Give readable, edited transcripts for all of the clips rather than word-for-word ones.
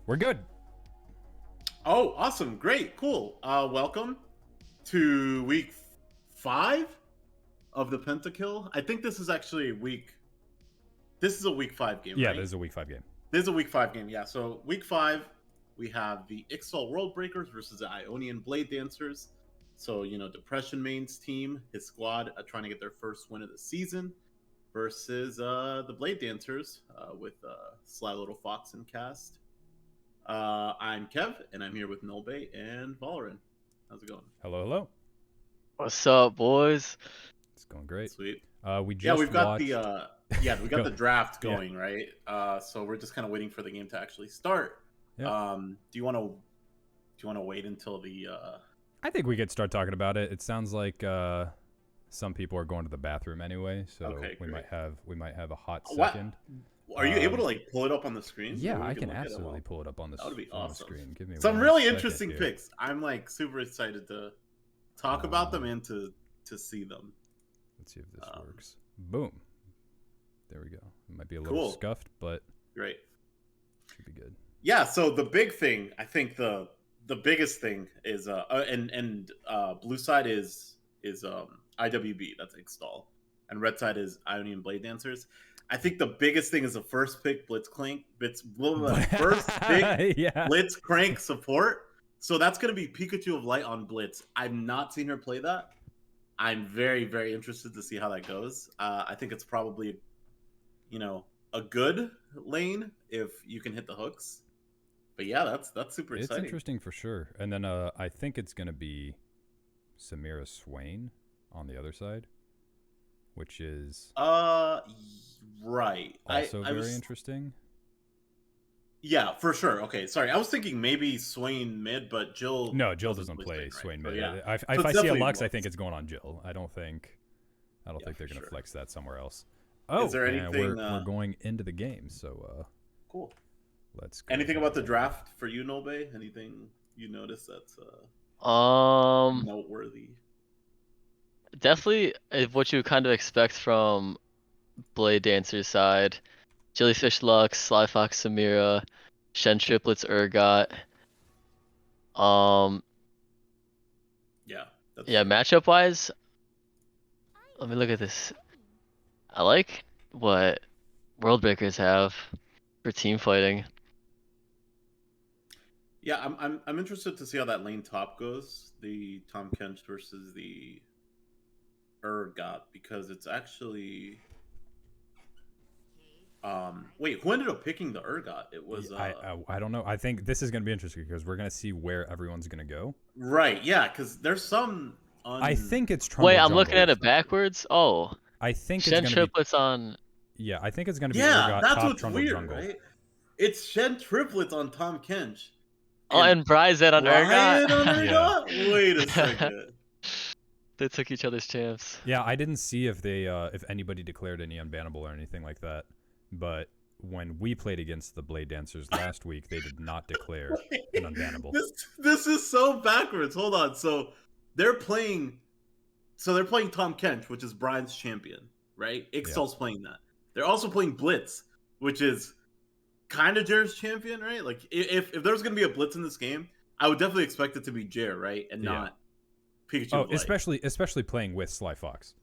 We're good. Oh, awesome. Great. Cool. Welcome to week 5 of the Pentakill. I think this is actually this is a week 5 game, Yeah, right? this is a week 5 game. This is a week 5 game, yeah. So week 5, we have the Ixtal World Breakers versus the Ionian Blade Dancers. So, Depression Main's team, his squad, trying to get their first win of the season versus the Blade Dancers with Sly Little Fox and cast. I'm Kev, and I'm here with Nolbe and Valoran. How's it going? Hello. What's up, boys? It's going great. Sweet. We just Yeah, we've got watched... the draft going, right? So we're just kind of waiting for the game to actually start. Yeah. Do you want to wait until the? I think we could start talking about it. It sounds like some people are going to the bathroom anyway, so Okay, we great. might have a hot What? second. Are you able to pull it up on the screen? Yeah, So we I can look at it absolutely while- pull it up on the, That would be on the awesome. screen. Give me Some one really second interesting here. picks. I'm like super excited to talk about them and to see them. Let's see if this works. Boom. There we go. It might be a little Cool. scuffed, but Great. should be good. Yeah, so the big thing, I think the biggest thing is blue side is IWB, that's Ixtal, and red side is Ionian Blade Dancers. I think the biggest thing is the first pick first pick Yeah. Blitzcrank support. So that's going to be Pikachu of Light on Blitz. I've not seen her play that. I'm very, very interested to see how that goes. I think it's probably, a good lane if you can hit the hooks. But yeah, that's super It's exciting. interesting for sure. And then I think it's going to be Samira Swain on the other side, which is Right. also I very was, interesting. Yeah, for sure. Okay, sorry. I was thinking maybe Swain mid, but Jill. No, Jill doesn't play right? Swain So, mid. yeah. If So I it's see a definitely Lux, I Lux. think it's going on Jill. I don't think they're for going to sure. flex that somewhere else. Oh, Is there and anything, we're going into the game, so Cool. let's go. Anything about the draft for you, Nolbe? Anything you notice that's noteworthy? Definitely what you kind of expect from Blade Dancer's side. Jellyfish Lux, Sly Fox Samira, Shen Triplets Urgot. Yeah. That's Yeah, true. matchup wise, let me look at this. I like what World Breakers have for team fighting. Yeah, I'm interested to see how that lane top goes. The Tom Kench versus the Urgot, because it's actually. Wait, who ended up picking the Urgot? It was I don't know. I think this is going to be interesting because we're going to see where everyone's going to go. right. Yeah, because there's some. I think it's Trundle Wait, I'm Jungle. looking at it backwards. Oh, I think it's Shen going to be. Triplets on. Yeah, I think it's going to be Yeah, Urgot that's top what's Trundle weird, Jungle. right? It's Shen triplets on Tom Kench. Oh, and Bryzet on Ryan Urgot. on Yeah. Urgot? Wait a second. They took each other's champs. Yeah, I didn't see if they if anybody declared any unbannable or anything like that. But when we played against the Blade Dancers last week, they did not declare an unbannable. This is so backwards. Hold on. So they're playing Tom Kench, which is Brian's champion, right? Ixtal's playing that. They're also playing Blitz, which is kind of Jared's champion, right? Like if there's gonna be a Blitz in this game, I would definitely expect it to be Jared, right? And not Pikachu. Oh, of Light. especially playing with Sly Fox.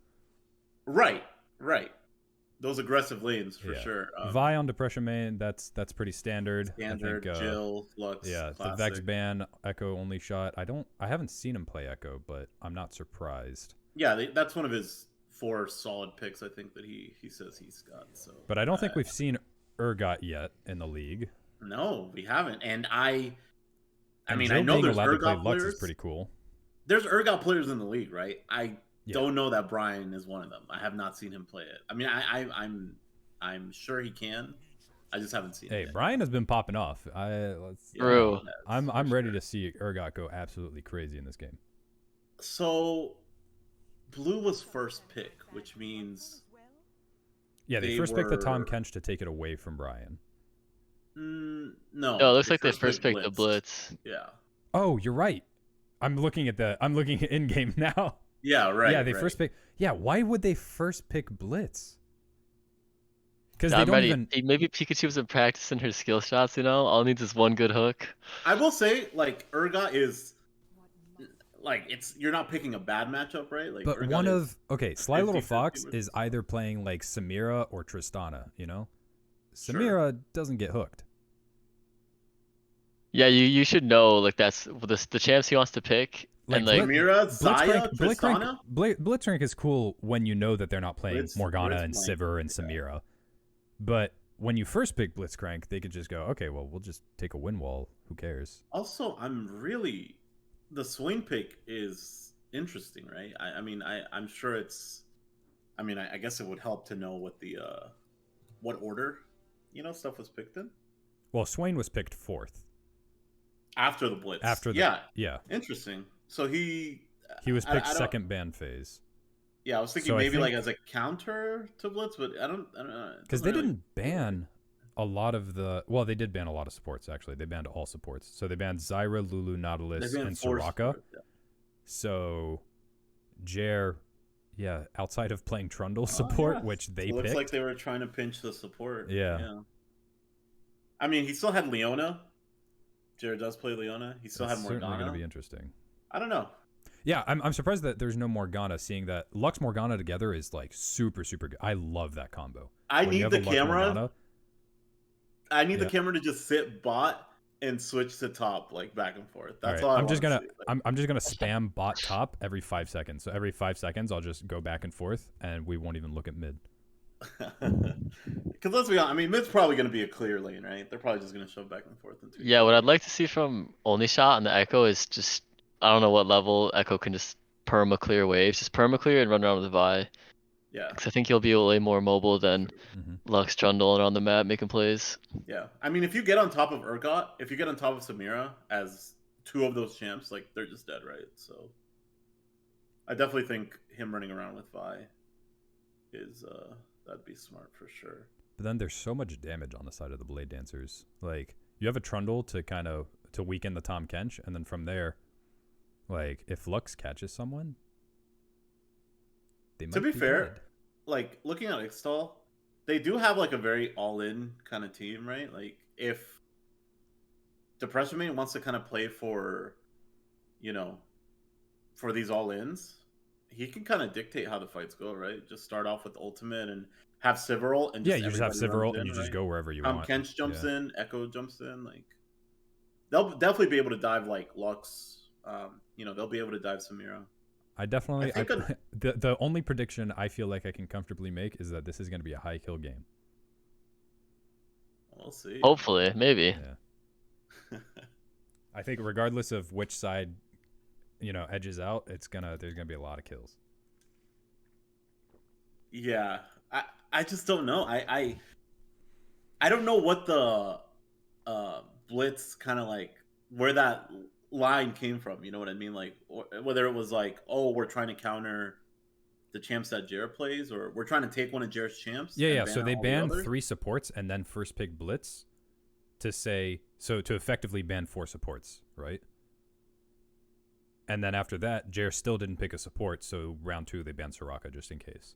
Right. Those aggressive lanes for sure. Vi on Depression Main, that's pretty standard. Standard, I think, Jill, Flux. Yeah, classic. the Vex ban, Echo only shot. I haven't seen him play Echo, but I'm not surprised. Yeah, that's one of his 4 solid picks. I think that he says he's got. So, But I don't think we've seen Urgot yet in the league. No, we haven't. And I mean, Jill I know being there's allowed to play Urgot Lux players. is pretty cool. There's Urgot players in the league, right? I don't know that Brian is one of them. I have not seen him play it. I mean, I'm sure he can. I just haven't seen it. Hey, yet. Brian has been popping off. True. I'm ready to see Urgot go absolutely crazy in this game. So, Blue was first pick, which means Yeah, they they first picked the Tom were- Kench to take it away from Brian. no. No, it looks like they first picked picked the Blitz. Yeah. Oh, you're right. I'm looking in game now. Yeah. Right. Yeah, they right. first pick. Yeah, why would they first pick Blitz? Because they I'm don't ready. even. Maybe Pikachu wasn't practicing her skill shots. All it needs is one good hook. I will say, like, Urgot is like you're not picking a bad matchup, right? Like But Urgot one is of Sly Little 50-50 Fox with is this. either playing like Samira or Tristana. You know, Sure. Samira doesn't get hooked. Yeah, you should know like that's the champs he wants to pick, Like and like Samira, Zaya, Tristana. Blitzcrank is cool when you know that they're not playing Morgana and Blitzcrank, Sivir and Samira. But when you first pick Blitzcrank, they could just go, okay, well, we'll just take a win wall. Who cares? Also, the Swain pick is interesting, right? I mean, I'm sure it's. I mean, I guess it would help to know what the what order, stuff was picked in Well, Swain was picked 4th. after the Blitz. Yeah. Interesting. So he was picked I don't- second ban phase. Yeah, I was thinking So maybe like as a counter to Blitz, but I don't know. Because they didn't ban a lot of the. Well, they did ban a lot of supports, actually. They banned all supports. So they banned Zyra, Lulu, Nautilus, and Soraka. So, Jer, yeah, outside of playing Trundle support, which they looks picked. like they were trying to pinch the support. Yeah. I mean, he still had Leona. Jared does play Leona. He still had Morgana. Certainly going to be interesting. I don't know. Yeah, I'm surprised that there's no Morgana, seeing that Lux Morgana together is like super, super good. I love that combo. I need the camera. Morgana, I need the camera to just sit bot and switch to top, like back and forth. That's all. I'm just gonna spam bot top every 5 seconds. So every 5 seconds, I'll just go back and forth, and we won't even look at mid. Because let's be honest, I mean, mid's probably going to be a clear lane, right? They're probably just going to shove back and forth. Yeah, what I'd like to see from Only Shot and the Echo is just I don't know what level Echo can just perma clear waves, just perma clear and run around with the Vi. Yeah. Because I think he'll be way more mobile than Lux Trundle around the map making plays. Yeah, I mean, if you get on top of Urgot, if you get on top of Samira as two of those champs, like they're just dead, right? So I definitely think him running around with Vi is that'd be smart for sure. But then there's so much damage on the side of the Blade Dancers. Like, you have a Trundle to weaken the Tahm Kench, and then from there, like, if Lux catches someone, they might to be fair, dead. Like looking at Ixtal, they do have like a very all-in kind of team, right? Like if Depression Main wants to kind of play for, for these all-ins, he can kind of dictate how the fights go, right? Just start off with ultimate and have Sivir and you just have Sivir and you just go wherever you want. Kench jumps in, Echo jumps in, like they'll definitely be able to dive like Lux. They'll be able to dive Samira. The only prediction I feel like I can comfortably make is that this is going to be a high kill game. We'll see. Hopefully, maybe. Yeah. I think regardless of which side, edges out, there's gonna be a lot of kills. Yeah, I just don't know. I don't know what the blitz kind of like where that line came from. You know what I mean? Like whether it was like, oh, we're trying to counter the champs that Jared plays, or we're trying to take one of Jared's champs. Yeah. So they banned 3 supports and then first pick blitz to effectively ban 4 supports, right? And then after that, Jared still didn't pick a support, so round 2 they banned Soraka just in case.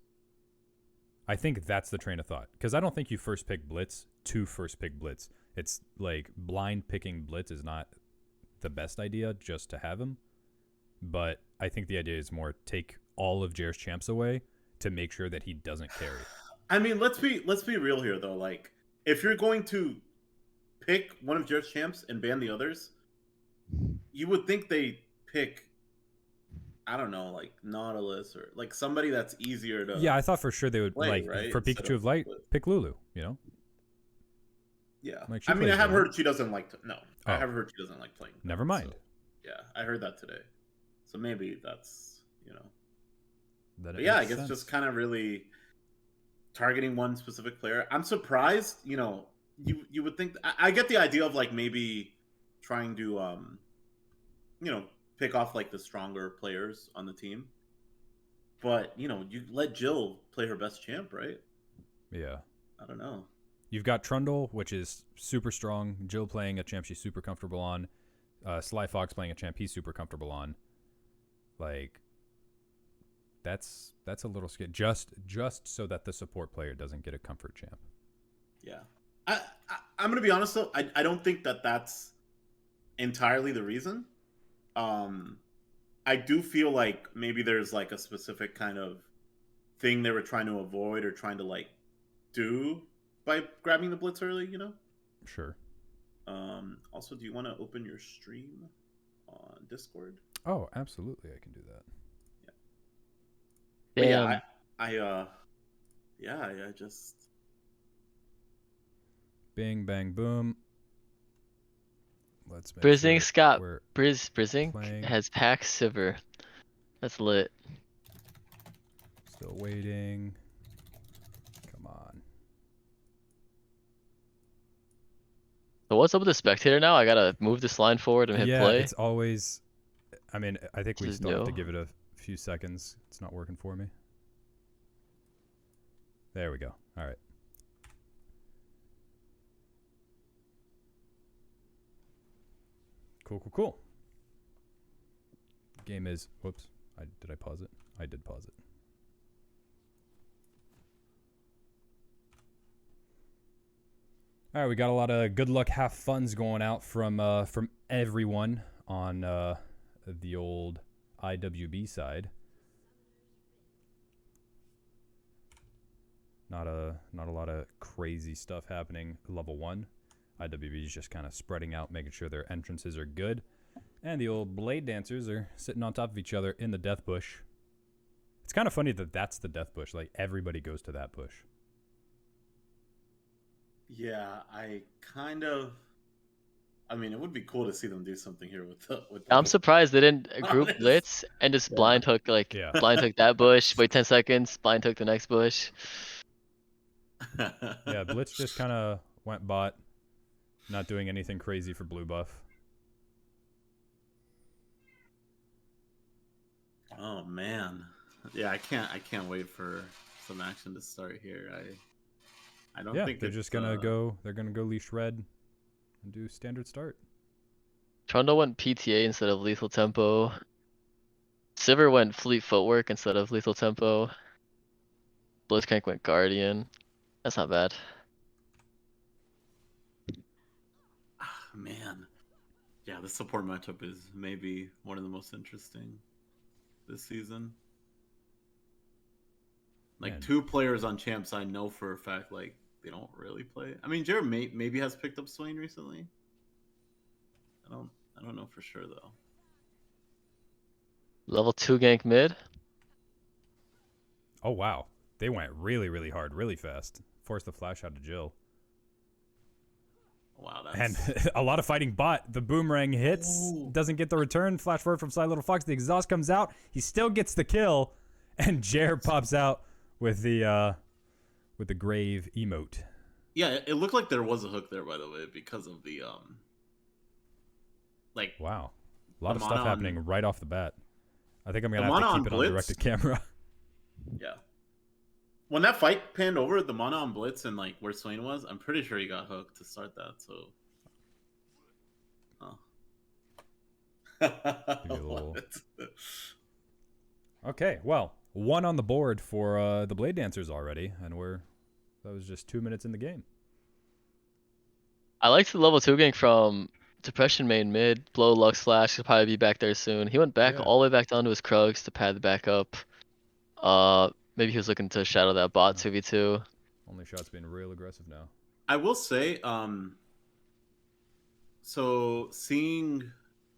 I think that's the train of thought, because I don't think you first pick blitz to first pick blitz. It's like blind picking blitz is not the best idea just to have him, but I think the idea is more take all of Jared's champs away to make sure that he doesn't carry. I mean, let's be real here though. Like, if you're going to pick one of Jared's champs and ban the others, you would think they pick, I don't know, like Nautilus or like somebody that's easier to. Yeah, I thought for sure they would play, right? For Pikachu of Light, pick Lulu. Yeah. Like, I mean, I have heard she doesn't like to. No, I have heard she doesn't like playing. Never mind. So, yeah, I heard that today. So maybe that's That but yeah, I makes guess sense. just kind of really targeting one specific player. I'm surprised. You would think. I get the idea of like maybe trying to pick off like the stronger players on the team. But you let Jill play her best champ, right? Yeah. I don't know. You've got Trundle, which is super strong. Jill playing a champ she's super comfortable on. Sly Fox playing a champ he's super comfortable on. Like, that's a little scary. Just so that the support player doesn't get a comfort champ. Yeah. I'm gonna be honest though. I don't think that that's entirely the reason. Um, I do feel like maybe there's like a specific kind of thing they were trying to avoid or trying to like do by grabbing the blitz early. You know. Sure. Also, do you want to open your stream on Discord? Oh, absolutely, I can do that. But Damn. yeah, I just Bing, bang, boom. Let's make Brizink sure Scott we're Brizink playing. has Pack Sivir. That's lit. Still waiting. Come on. So what's up with the spectator now? I gotta move this line forward and hit Yeah, play. it's always. I mean, I think we This is still have to new. give it a few seconds. It's not working for me. There we go. All right. Cool, cool, cool. Game is. Whoops. Did I pause it? I did pause it. All right, we got a lot of good luck, have funs going out from everyone on the old IWB side. Not a lot of crazy stuff happening at level 1. IWB is just kind of spreading out, making sure their entrances are good. And the old Blade Dancers are sitting on top of each other in the death bush. It's kind of funny that that's the death bush. Like, everybody goes to that bush. yeah, I mean, it would be cool to see them do something here with the I'm surprised they didn't group honest. blitz and just Yeah. blind hook Yeah. blind hook that bush, wait 10 seconds, blind hook the next bush. Yeah, Blitz just kind of went bot, not doing anything crazy for blue buff. Oh man, yeah, I can't wait for some action to start here. I don't Yeah, think they're it's, just gonna go. They're gonna go leash red, and do standard start. Trundle went PTA instead of lethal tempo. Sivir went fleet footwork instead of lethal tempo. Blitzcrank went guardian. That's not bad. man. Yeah, the support matchup is maybe one of the most interesting this season. Like Man. 2 players on champs, I know for a fact like they don't really play. I mean, Jared maybe has picked up Swain recently. I don't know for sure though. Level 2 gank mid. Oh wow, they went really, really hard, really fast. Forced the flash out of Jill, Wow, and that's a lot of fighting bot. The boomerang hits, Ooh. doesn't get the return. Flash forward from Sly Little Fox. The exhaust comes out. He still gets the kill, and Jer pops out with the grave emote. yeah. It looked like there was a hook there, by the way, because of the like Wow, a lot The of stuff mana happening on- right off the bat. I think I'm the gonna have mana to on keep it on Blitz? directed camera. yeah. When that fight panned over, the mana on Blitz and like where Swain was, I'm pretty sure he got hooked to start that. So, Give you a little- What? Okay, well, 1 on the board for the Blade Dancers already, and that was just 2 minutes in the game. I liked the level 2 gank from Depression main mid. Blow Lux Flash, he'll probably be back there soon. He went back Yeah. all the way back down to his Krugs to pad the back up. Maybe he was looking to shadow that bot 2v2. Only shot's being real aggressive now. I will say, so seeing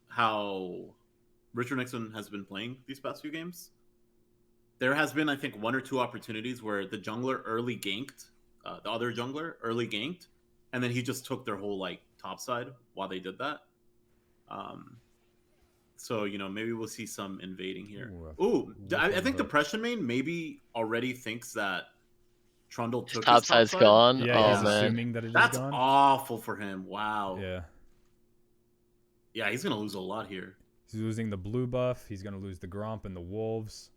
how Richard Nixon has been playing these past few games, there has been, I think, 1 or 2 opportunities where the jungler early ganked, the other jungler early ganked, and then he just took their whole like top side while they did that. So maybe we'll see some invading here. Ooh, I think Depression main maybe already thinks that Trundle took Top his top side's side. gone. Yeah, Oh he's man. assuming that it is That's gone. awful for him. Wow. Yeah, Yeah, he's gonna lose a lot here. he's losing the blue buff. He's gonna lose the Gromp and the Wolves.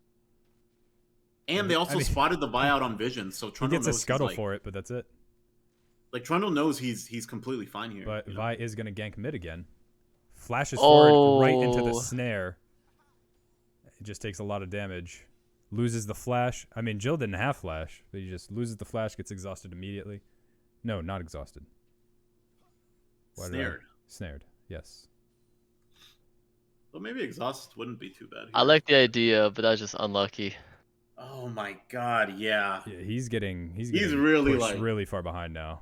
And they also I mean, spotted the buyout on Vision, so He Trundle gets a knows scuttle he's, like, for it, but that's it. Like Trundle knows he's completely fine here. But you know? Vi is gonna gank mid again. Flashes forward right into the Oh. snare. It just takes a lot of damage. Loses the flash. I mean, Jill didn't have flash, but he just loses the flash, gets exhausted immediately. No, not exhausted. Snared. Snared, yes. Well, maybe exhaust wouldn't be too bad. I like the idea, but that's just unlucky. Oh my god, yeah. Yeah, he's getting really pushed like really far behind now.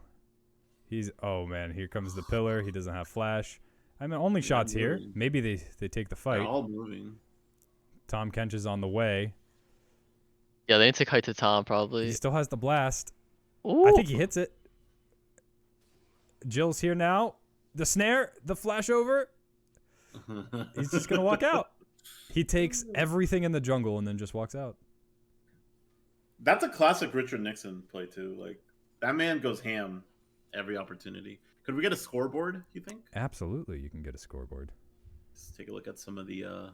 Oh man, here comes the pillar. He doesn't have flash. I mean, only shots here. Maybe they take the fight. They're all moving. Tom Kench is on the way. Yeah, they need to kite to Tom probably. He still has the blast. Ooh. I think he hits it. Jill's here now. The snare, the flash over. He's just gonna walk out. He takes everything in the jungle and then just walks out. That's a classic Richard Nixon play too. Like that man goes ham every opportunity. Could we get a scoreboard, you think? Absolutely, you can get a scoreboard. Let's take a look at some of the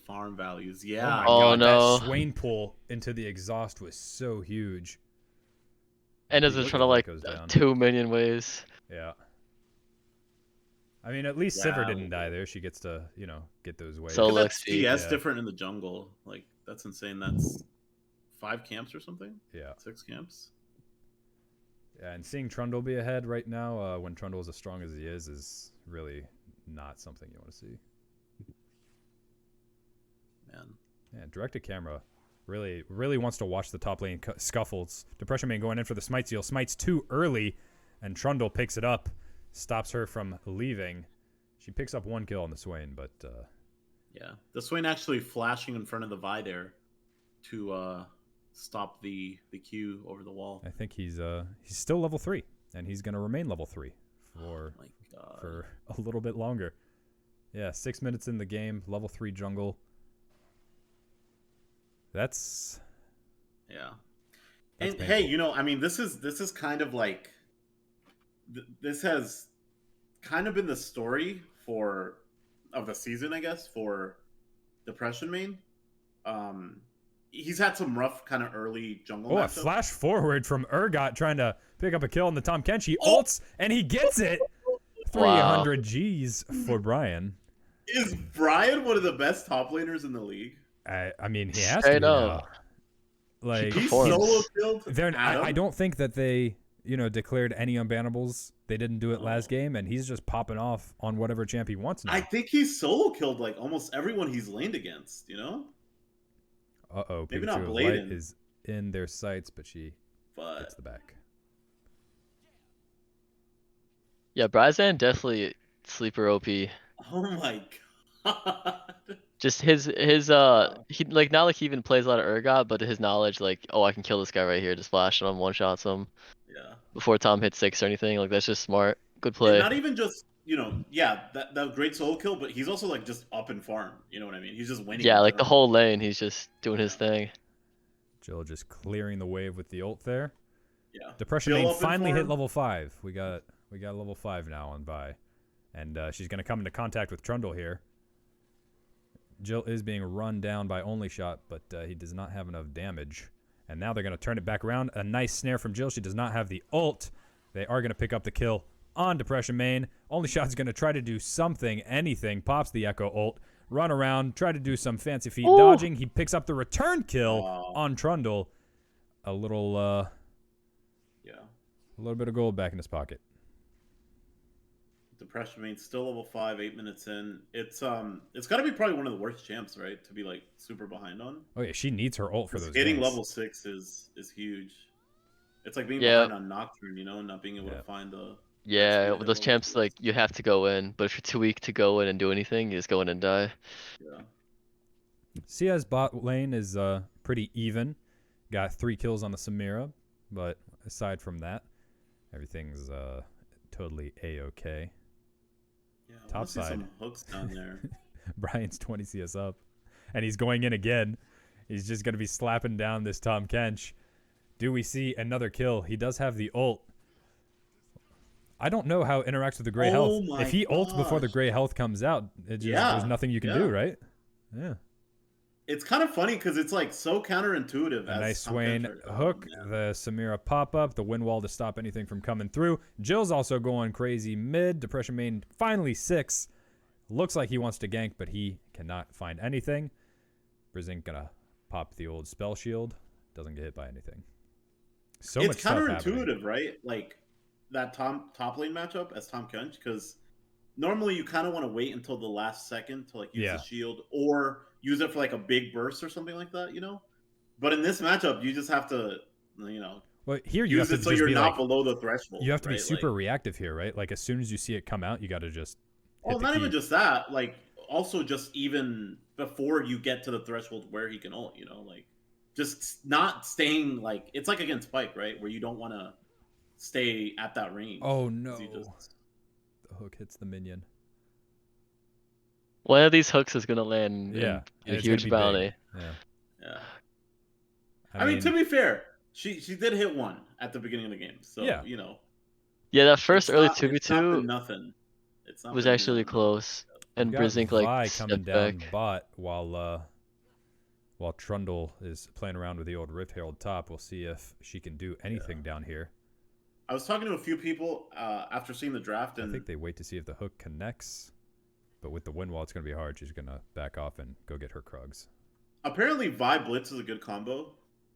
farm values. Yeah. Oh, no. That Swain pull into the exhaust was so huge. And as Look it's at trying to how it like goes down. 2 million ways. Yeah. I mean, at least Sivir didn't die there. She gets to, get those waves. So Look at that XP. CS Yeah. different in the jungle. Like that's insane. That's 5 camps or something. Yeah. 6 camps. Yeah, and seeing Trundle be ahead right now, when Trundle is as strong as he is really not something you want to see. Man. Yeah, directed camera really wants to watch the top lane scuffles. Depression Main going in for the smite seal. Smites too early, and Trundle picks it up, stops her from leaving. She picks up 1 kill on the Swain, but Yeah. The Swain actually flashing in front of the Vi there to stop the Q over the wall. I think he's still level 3, and he's gonna remain level 3 Oh my god. for a little bit longer. Yeah, 6 minutes in the game, level 3 jungle. That's Yeah. That's And hey, painful. I mean, this is kind of like this has kind of been the story of the season, I guess, for Depression Main. He's had some rough kind of early jungle a matchups. flash forward from Urgot trying to pick up a kill on the Tom Kench. He Oh! ults and he gets it. Wow. 300 G's for Brian. Is Brian one of the best top laners in the league? I mean, he has Straight to be up. now. Like He performs. solo killed I Adam? don't think that they declared any unbannables. They didn't do it last Oh. game, and he's just popping off on whatever champ he wants now. I think he solo killed like almost everyone he's laned against, Uh-oh, Maybe Pikachu not of Light Bladen. is in their sights, but she But gets the back. Yeah, Bryzan definitely sleeper OP. oh my god. Just his he like not like he even plays a lot of Urgot, but his knowledge like, oh, I can kill this guy right here, just flash him, one shots him Yeah. before Tom hits 6 or anything. Like that's just smart. Good And play. not even just, that great solo kill, but he's also like just up in farm. You know what I mean? He's just winning. Yeah, in like the general. whole lane, he's just doing his thing. Jill just clearing the wave with the ult there. Yeah. Depression Jill Main up in finally hit farm. level 5. We got level 5 now on Vi. And she's going to come into contact with Trundle here. Jill is being run down by Only Shot, but he does not have enough damage. And now they're going to turn it back around. A nice snare from Jill. She does not have the ult. They are going to pick up the kill on Depression Main. Only Shot's going to try to do something, anything. Pops the Echo ult. Run around. Try to do some fancy feet Ooh. dodging. He picks up the return kill Wow. on Trundle. A little Yeah. bit of gold back in his pocket. Depression Main still level 5, 8 minutes in. It's got to be probably one of the worst champs, right? To be like super behind on. Oh yeah, she needs her ult for those Hitting ganks. level 6 is huge. It's like being Yeah. behind on Nocturne, and not being able Yeah. to find the. Yeah, That's with those really champs like you have to go in, but if you're too weak to go in and do anything, you just go in and die. Yeah. Sia's bot lane is pretty even. Got 3 kills on the Samira, but aside from that, everything's totally a-okay. Yeah. I Top wanna see side. some hooks down there. Brian's 20 CS up, and he's going in again. He's just going to be slapping down this Tom Kench. Do we see another kill? He does have the ult. I don't know how it interacts with the gray health. Oh my If he ults before the gosh. gray health comes out, there's nothing you can do, yeah. right? Yeah. It's kind of funny because it's like so counterintuitive. A as nice Tom Swain Kench- oh, hook, man. the Samira pop up, the wind wall to stop anything from coming through. Jill's also going crazy mid. Depression Main finally 6. Looks like he wants to gank, but he cannot find anything. Brizink gonna pop the old spell shield. Doesn't get hit by anything. So much It's stuff happening. counterintuitive, right? Like that top lane matchup as Tom Kench because normally you kind of want to wait until the last second to like use Yeah. the shield or use it for like a big burst or something like that, you know. But in this matchup, you just have to, you know, Well, here you use have it to so just you're be not like, below the threshold. you have to be right? super Like, reactive here, right? Like as soon as you see it come out, you got to just hit well, the not key. even just that. Like, also just even before you get to the threshold where he can ult, you know, like just not staying like it's like against Spike, right, where you don't want to stay at that range. Oh 'cause no! you just The hook hits the minion. One of these hooks is gonna land Yeah, and and a it's gonna huge be bounty. big. Yeah. yeah. I I mean, mean, to be fair, she did hit one at the beginning of the game, so Yeah. you know Yeah, that first early it's not been 2v2 nothing. It's not was been actually nothing. close, we've and got Brizink like Vi coming stepped down back. bot while Trundle is playing around with the old Rift Herald top. We'll see if she can do anything down here. I was talking to a few people after seeing the draft, I and think they wait to see if the hook connects, but with the wind wall, it's gonna be hard. She's gonna back off and go get her Krugs. apparently Vi Blitz is a good combo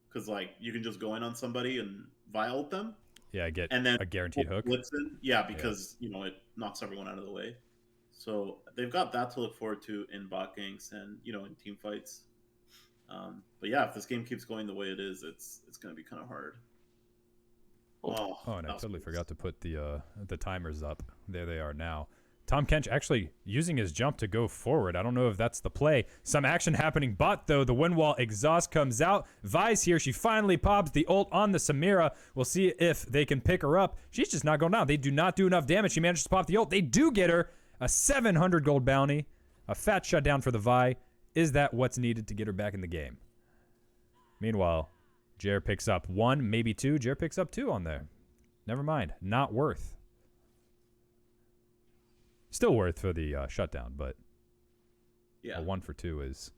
because like you can just go in on somebody and Vi ult them, Yeah, I get and then a guaranteed hook. Blitz in, yeah, because you know it knocks everyone out of the way. So they've got that to look forward to in bot ganks and you know in team fights. But yeah, if this game keeps going the way it is, it's going to be kind of hard. Oh, and I that was totally close. forgot to put the timers up. There they are now. Tom Kench actually using his jump to go forward. I don't know if that's the play. Some action happening bot, though. The wind wall exhaust comes out. Vi's here. She finally pops the ult on the Samira. We'll see if they can pick her up. She's just not going down. They do not do enough damage. She manages to pop the ult. They do get her a 700 gold bounty. A fat shutdown for the Vi. Is that what's needed to get her back in the game? Meanwhile, Jer picks up 1, maybe 2. Jer picks up 2 on there. Never mind. Not worth. Still worth for the shutdown, but Yeah. a 1 for 2 is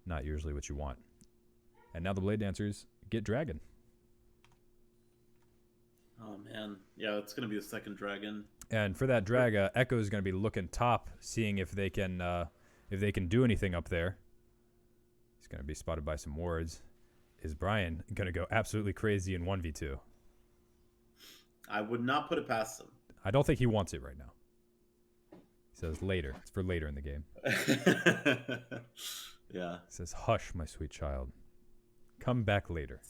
not usually what you want. And now the Blade Dancers get Dragon. Oh man, yeah, that's gonna be the second dragon. And for that drag, Echo is going to be looking top, seeing if they can do anything up there. He's going to be spotted by some wards. Is Brian going to go absolutely crazy in 1v2? I would not put it past him. I don't think he wants it right now. He says later. It's for later in the game. Yeah. He says, hush, my sweet child. Come back later.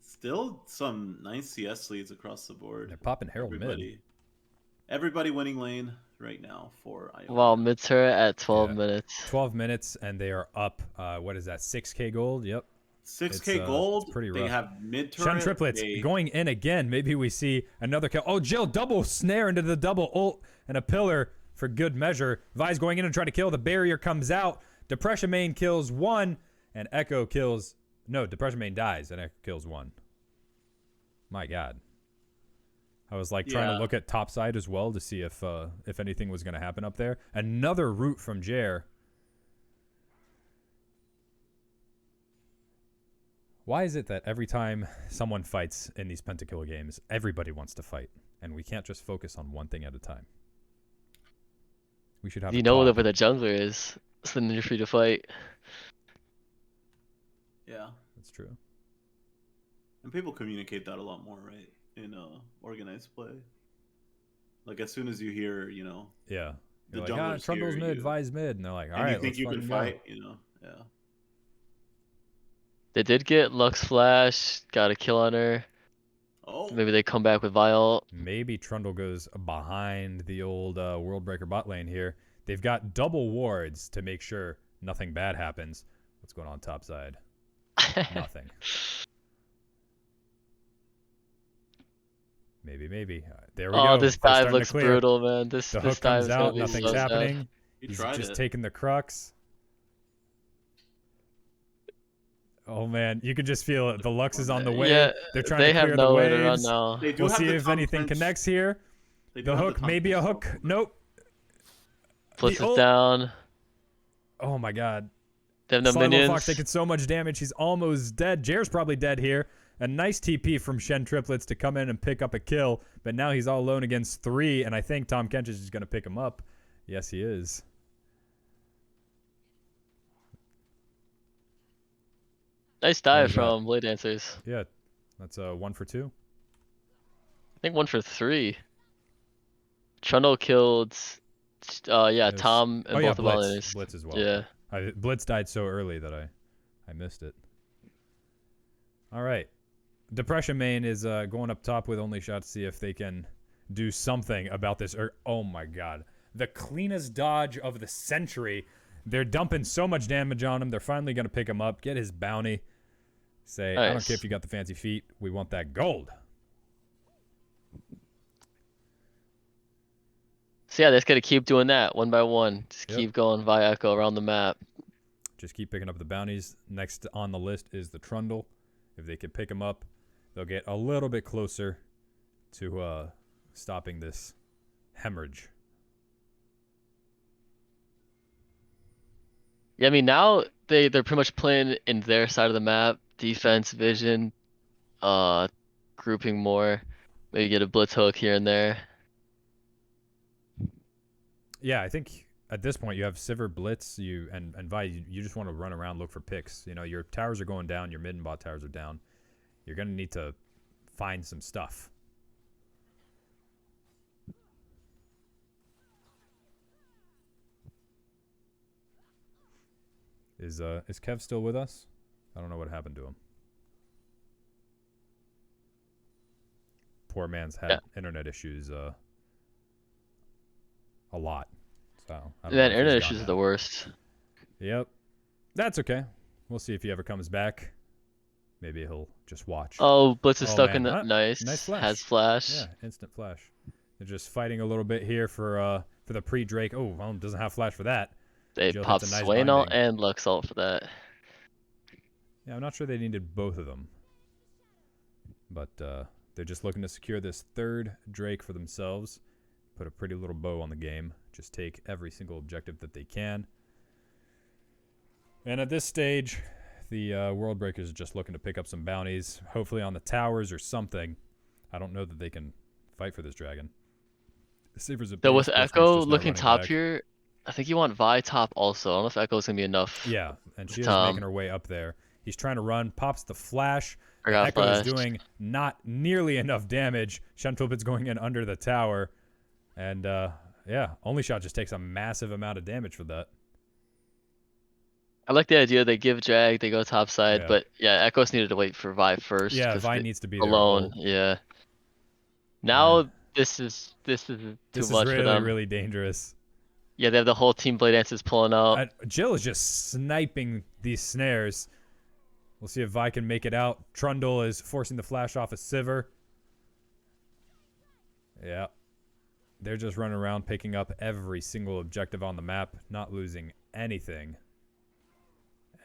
Still some nice CS leads across the board. They're popping Herald mid. Everybody winning lane right now for Ionian. Wow, mid turret at 12 Yeah. minutes. 12 minutes, and they are up, what is that, 6k gold? Yep. 6k It's gold. pretty They rough. have mid turret. Shen triplets going in again. Maybe we see another kill. Oh, Jill double snare into the double ult and a pillar for good measure. Vi's going in and trying to kill. The barrier comes out. Depression Main kills 1, and Echo kills... No, Depression Main dies, and Echo kills 1. My God. I was like trying to look at top side as well to see if anything was going to happen up there. Another root from Jer. Why is it that every time someone fights in these Pentakill games, everybody wants to fight, and we can't just focus on one thing at a time? We should have. You a know talk. where the jungler is, so then you're free to fight. Yeah. That's true. And people communicate that a lot more, right? In organized play. Like as soon as you hear, you know, Yeah. the You're like, jungler's Trundle's here, mid, you- Vi's mid, and they're like, all and right, you think let's you can fucking go. fight, you know, yeah. They did get Lux Flash, got a kill on her. Oh, Maybe they come back with Vial. Maybe Trundle goes behind the old World Breaker bot lane here. They've got double wards to make sure nothing bad happens. What's going on top side? Nothing. Maybe. There we go. Oh, this They're dive starting to looks clear. brutal, man. This The this hook dive comes is gonna out. be Nothing's so sad. happening. he He's tried just it. taking the crux. Oh man, you can just feel it. The Lux is on the way. Yeah, They're trying they to have clear the nowhere to run waves. now. They do We'll have see the if Tom anything French- connects here. they do The have hook, Tom maybe a French hook. though. Nope. Blitz The is ult- down. Oh my god. They have no Sligo minions. Fox taking so much damage. He's almost dead. Jer's probably dead here. A nice TP from Shen Triplets to come in and pick up a kill. But now he's all alone against 3. And I think Tom Kench is just going to pick him up. Yes, he is. Nice dive What is that? from Blade Dancers. Yeah. That's a 1 for 2. think 1 for 3. Trundle killed, yeah, It was- Tom and oh yeah, both the Blitz. Violinist. Blitz as well. Yeah. Blitz died so early that I missed it. All right. Depression Main is going up top with only shot to see if they can do something about this. Oh my god. The cleanest dodge of the century. They're dumping so much damage on him. They're finally going to pick him up, get his bounty. Say, I don't Nice. care if you got the fancy feet. We want that gold. So yeah, they just gotta keep doing that one by one. Just Yep. keep going via Echo around the map. Just keep picking up the bounties. Next on the list is the Trundle. If they can pick him up, they'll get a little bit closer to stopping this hemorrhage. Yeah, I mean now they're pretty much playing in their side of the map. Defense, vision, grouping more. Maybe get a blitz hook here and there. Yeah, I think at this point you have Sivir, Blitz, and Vi. You just want to run around, look for picks. You know, your towers are going down, your mid and bot towers are down. You're gonna need to find some stuff. Is Kev still with us? I don't know what happened to him. Poor man's had internet issues a lot. So I don't know That if he's internet gone issues are now. the worst. Yep. That's okay. We'll see if he ever comes back. Maybe he'll just watch. Oh, blitz is Oh, stuck man. in the nice. Nice flash. Has flash. Yeah, instant flash. They're just fighting a little bit here for the pre-Drake. Oh, well, doesn't have flash for that. They Jill pop hits a nice Swain ult binding. and Lux ult for that. Yeah, I'm not sure they needed both of them. But they're just looking to secure this third Drake for themselves. Put a pretty little bow on the game. Just take every single objective that they can. And at this stage, the World Breakers are just looking to pick up some bounties. Hopefully on the towers or something. I don't know that they can fight for this dragon. The Saber's a So base, with Blitzcrank's Echo just now looking running top back. here, I think you want Vi top also. I don't know if Echo's gonna be enough. Yeah, and she is Tom. making her way up there. He's trying to run, pops the flash. I got Echo is flashed. doing not nearly enough damage. Shuntulpit's going in under the tower. And, yeah, Only Shot just takes a massive amount of damage for that. I like the idea they give drag, they go top side, Yeah. but yeah, Echo's needed to wait for Vi first. Yeah, 'cause Vi they- needs to be there alone. whole. Yeah. Now Man. this is too This is much really, for them. really dangerous. Yeah, they have the whole team Blade Dances pulling out. Jill is just sniping these snares. We'll see if Vi can make it out. Trundle is forcing the flash off of Sivir. Yeah. They're just running around picking up every single objective on the map, not losing anything.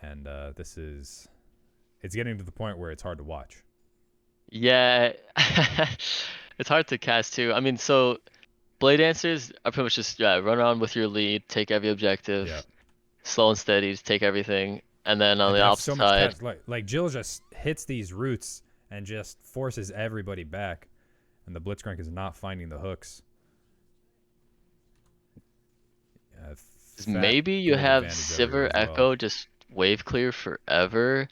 And it's getting to the point where it's hard to watch. Yeah, it's hard to cast too. I mean, so Blade Dancers are pretty much just run around with your lead, take every objective, Yeah. slow and steady, just take everything, and then on And the they have opposite so much side, catch, like Jill just hits these roots and just forces everybody back, and the Blitzcrank is not finding the hooks. Fat maybe you gold have advantage over here Sivir as well. Echo just wave clear forever,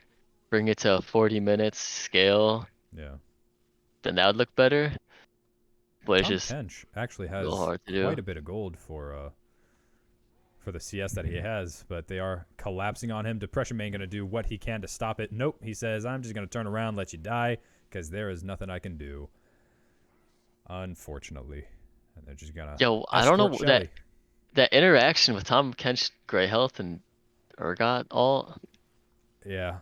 bring it to 40 minutes scale, Yeah. then that would look better. But it's Tom just Kench actually a has little hard to do. quite a bit of gold for the CS that he has, but they are collapsing on him. Depression Main gonna do what he can to stop it. Nope, he says, I'm just gonna turn around, let you die, because there is nothing I can do. Unfortunately. And they're just gonna Yo, I don't know escort Shelly. that interaction with Tom Kench, Grey Health, and Urgot all. Yeah.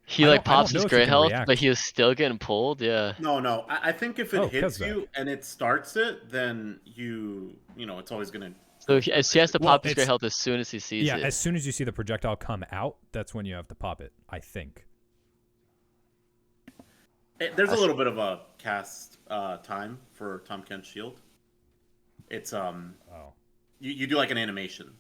He I like don't- I don't pops know his if he Grey can Health, react. but he was still getting pulled. Yeah. No. I think if it Oh, hits Kev's back. you and it starts it, then you know, it's always gonna. So he has to Well, pop his Grey it's- Health as soon as he sees Yeah, it. as soon as you see the projectile come out, that's when you have to pop it, I think. There's a little bit of a cast time for Tom Kent's shield. It's Oh. you do like an animation.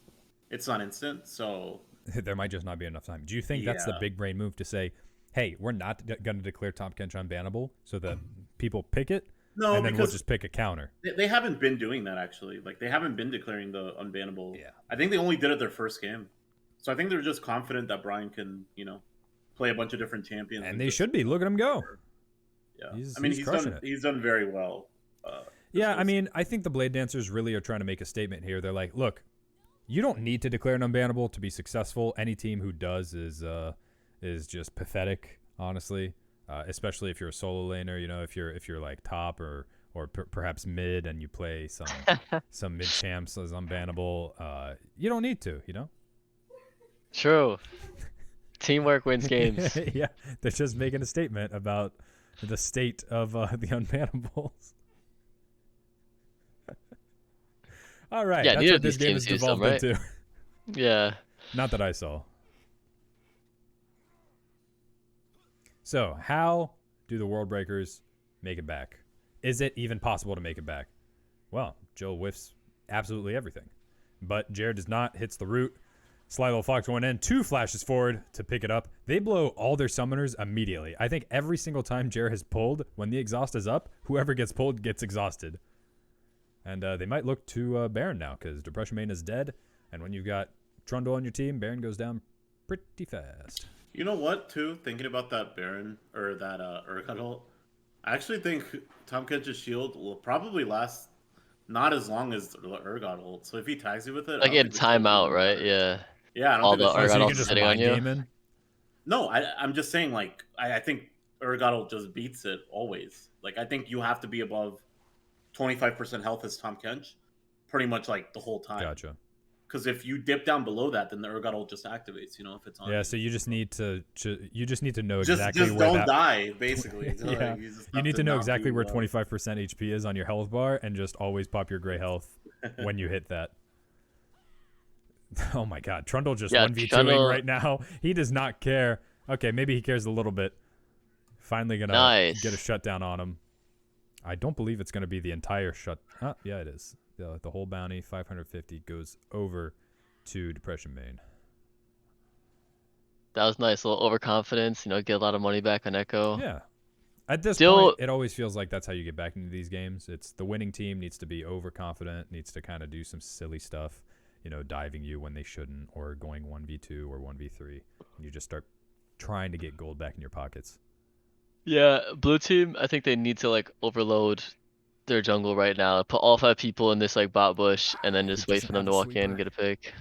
It's not instant, so There might just not be enough time. Do you think that's the Yeah. big brain move to say, hey, we're not going to declare Tom Kench unbannable so that people pick it, no, and then we'll because just pick a counter? they haven't been doing that actually. Like they haven't been declaring the unbannable. Yeah. I think they only did it their first game, so I think they're just confident that Brian can, play a bunch of different champions. And they just- should be. Look at him go. Yeah. He's I mean, crushing it. He's done very well. Yeah, I mean, I think the Blade Dancers really are trying to make a statement here. They're like, look, you don't need to declare an unbannable to be successful. Any team who does is just pathetic, honestly. Especially if you're a solo laner, you know, if you're like top or perhaps mid and you play some mid champs as unbannable. You don't need to, you know. True. Teamwork wins games. Yeah, they're just making a statement about the state of the unbannables. All right, Yeah, that's neither what of this these game teams has use them, devolved right? into. Yeah. Not that I saw. So, how do the World Breakers make it back? Is it even possible to make it back? Well, Joe whiffs absolutely everything. But Jared does not, hits the root. Sly Little Fox going in, 2 flashes forward to pick it up. They blow all their summoners immediately. I think every single time Jared has pulled, when the exhaust is up, whoever gets pulled gets exhausted. And they might look to Baron now, because Depression Main is dead. And when you've got Trundle on your team, Baron goes down pretty fast. You know what, too? Thinking about that Baron, or that Urgot ult, I actually think Tom Kench's shield will probably last not as long as the Urgot ult. So if he tags you with it, I Like don't in think the shield will timeout, even right? matter. Yeah. Yeah, I don't All think the the shield Oh, so Urgot you will can ults just sitting on mind you. game in? No, I'm just saying, like, I think Urgot ult just beats it always. Like, I think you have to be above 25% health as Tom Kench pretty much, like, the whole time. Gotcha. Because if you dip down below that, then the Urgot ult just activates, you know, if it's on Yeah, you. so you just need to know Just exactly where don't that die, basically. yeah. Like, you just You have need to know not exactly be, where 25% HP is on your health bar and just always pop your gray health when you hit that. Oh my god, Trundle just Yeah, 1v2ing Trundle- right now. He does not care. Okay, maybe he cares a little bit. Finally gonna Nice. get a shutdown on him. I don't believe it's gonna be the entire shut. Yeah, it is. The whole bounty, 550, goes over to Depression Main. That was nice. A little overconfidence, you know, get a lot of money back on Echo. Yeah. At this Still- point, it always feels like that's how you get back into these games. It's the winning team needs to be overconfident, needs to kind of do some silly stuff, you know, diving you when they shouldn't, or going 1v2 or 1v3. And you just start trying to get gold back in your pockets. Yeah, blue team, I think they need to like overload their jungle right now. Put all 5 people in this like bot bush and then He just wait doesn't for them have to a walk in sweeper. and get a pick.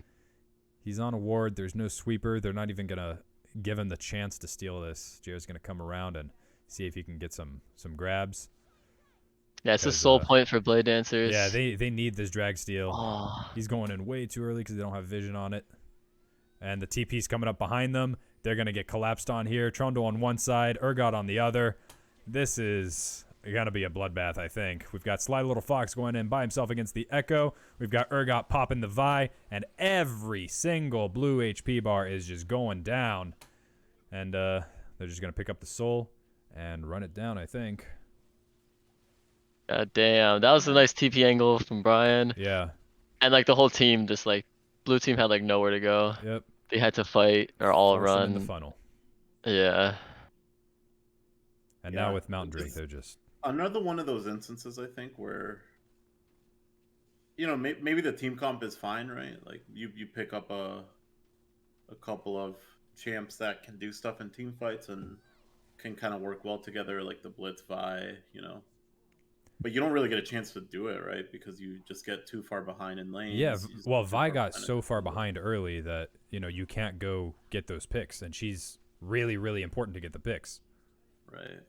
He's on a ward. There's no sweeper. They're not even going to give him the chance to steal this. Jared's going to come around and see if he can get some grabs. Yeah, it's a 'Cause, soul point for Blade Dancers. Yeah, they need this drag steal. Oh, He's going in way too early because they don't have vision on it. And the TP's coming up behind them. They're going to get collapsed on here. Trundle on one side, Urgot on the other. This is going to be a bloodbath, I think. We've got Sly Little Fox going in by himself against the Echo. We've got Urgot popping the Vi. And every single blue HP bar is just going down. And they're just going to pick up the soul and run it down, I think. god damn. That was a nice TP angle from Brian. Yeah. And like the whole team just like, blue team had like nowhere to go. Yep. They had to fight or all Force them in run. the funnel. Yeah. And Yeah. now with Mountain Drake, they're just... Another one of those instances, I think, where, you know, maybe the team comp is fine, right? Like, you pick up a couple of champs that can do stuff in team fights and can kind of work well together, like the Blitz Vi, you know. But you don't really get a chance to do it, right? Because you just get too far behind in lanes. Yeah, You just well, get too Vi far got behind so in far jungle. behind early that, you know, you can't go get those picks, and she's really, really important to get the picks. Right.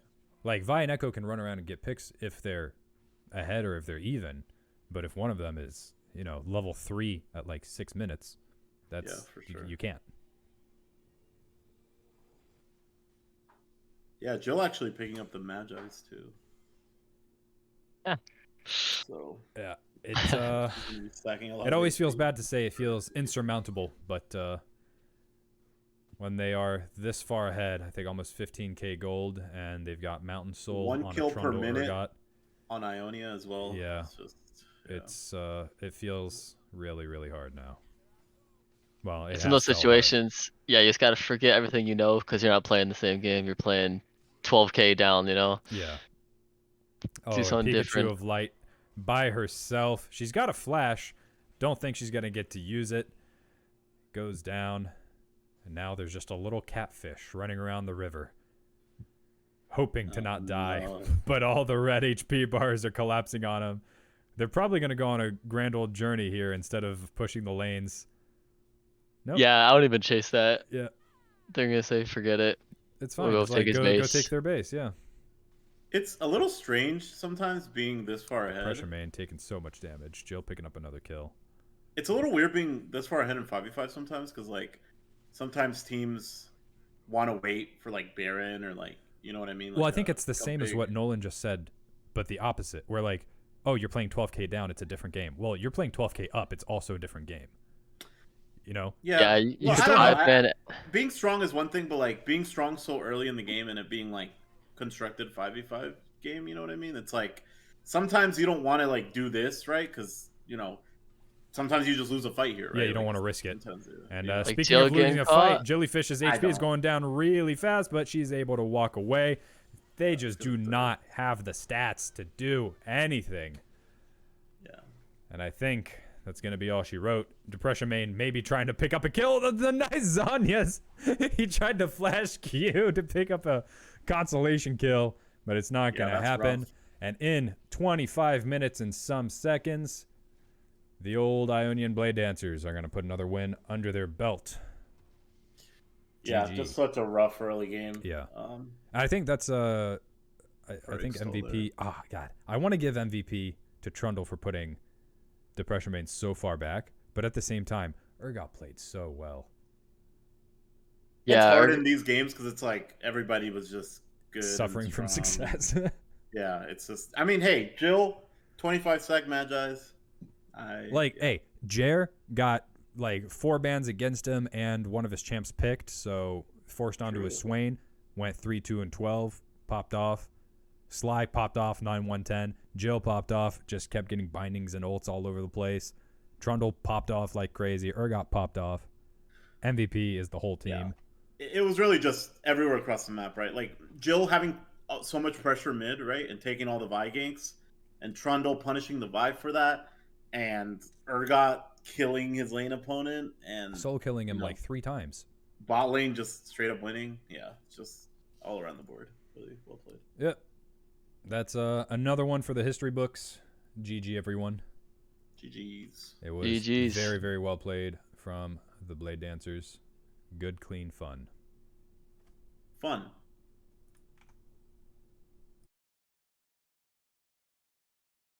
Like, Vi and Echo can run around and get picks if they're ahead or if they're even, but if one of them is, you know, level 3 at like 6 minutes, that's... Yeah, for sure. You can't. Yeah, Jill actually picking up the Magi's, too. Yeah. So, Yeah, it's she's gonna be stacking a lot it of always feels HP. bad to say it feels insurmountable, but when they are this far ahead, I think almost 15k gold, and they've got Mountain Soul 1 on kill a per Trundle minute. Urgot. On Ionia as well. Yeah. It's just, yeah. It's it feels really, really hard now. Well, It's has in those felt hard. situations, yeah, you just gotta forget everything you know because you're not playing the same game. You're playing 12k down, you know? Yeah. Do Oh, a something Pikachu different. of Light by herself. She's got a flash. Don't think she's gonna get to use it. Goes down, and now there's just a little catfish running around the river. hoping to not die. No. But all the red HP bars are collapsing on him. They're probably going to go on a grand old journey here instead of pushing the lanes. Nope. Yeah, I don't even chase that. Yeah. They're gonna say forget it. It's We'll fine. go Just take like, his go base. take their base, yeah. It's a little strange sometimes being this far ahead. Pressure main taking so much damage. Jill picking up another kill. It's a little weird being this far ahead in 5v5 sometimes, because like sometimes teams want to wait for like Baron or like, you know what I mean? Well, I Like think it's the same as big- what Nolan just said, but the opposite. Where like, oh, you're playing 12k down, it's a different game. Well, you're playing 12k up, it's also a different game. You know? Yeah, you Well, I still don't know. have been. Being strong is one thing, but like being strong so early in the game and it being like constructed 5v5 game, you know what I mean? It's like sometimes you don't want to like do this, right? Because you know sometimes you just lose a fight here, right? Yeah, you don't Like, want to risk it. sometimes, And yeah. Like speaking Jill of losing getting a fight, caught. Jellyfish's I HP is don't. going down really fast, but she's able to walk away. They just do good thing. not have the stats to do anything. Yeah. And I think that's going to be all she wrote. Depression main maybe trying to pick up a kill. The nice Zanyas. He tried to flash Q to pick up a consolation kill, but it's not Yeah, going to that's happen. rough. And in 25 minutes and some seconds, the old Ionian Blade Dancers are going to put another win under their belt. Yeah, GG. just such a rough early game. Yeah. I think that's I think Ixtal MVP. Oh God, I want to give MVP to Trundle for putting Depression Main so far back, but at the same time, Urgot played so well. It's Yeah, hard in these games because it's like everybody was just good, and Suffering from strong. success. Yeah, it's just. I mean, hey, Jill, 25 sec Magi's. Hey, Jer got like 4 bans against him and one of his champs picked, so forced onto his True. Swain, went 3-2-12, popped off. Sly popped off 9-1-10. Jill popped off, just kept getting bindings and ults all over the place. Trundle popped off like crazy. Urgot popped off. MVP is the whole team. It was really just everywhere across the map, right? Like Jill having so much pressure mid, right, and taking all the Vi ganks, and Trundle punishing the Vi for that, and Urgot killing his lane opponent, and Solo killing him you know, like 3 times. bot lane just straight up winning. Yeah, just all around the board. Really well played. Yep. That's another one for the history books. GG, everyone. GG's. It was GGs. very, very well played from the Blade Dancers. Good, clean fun. Fun.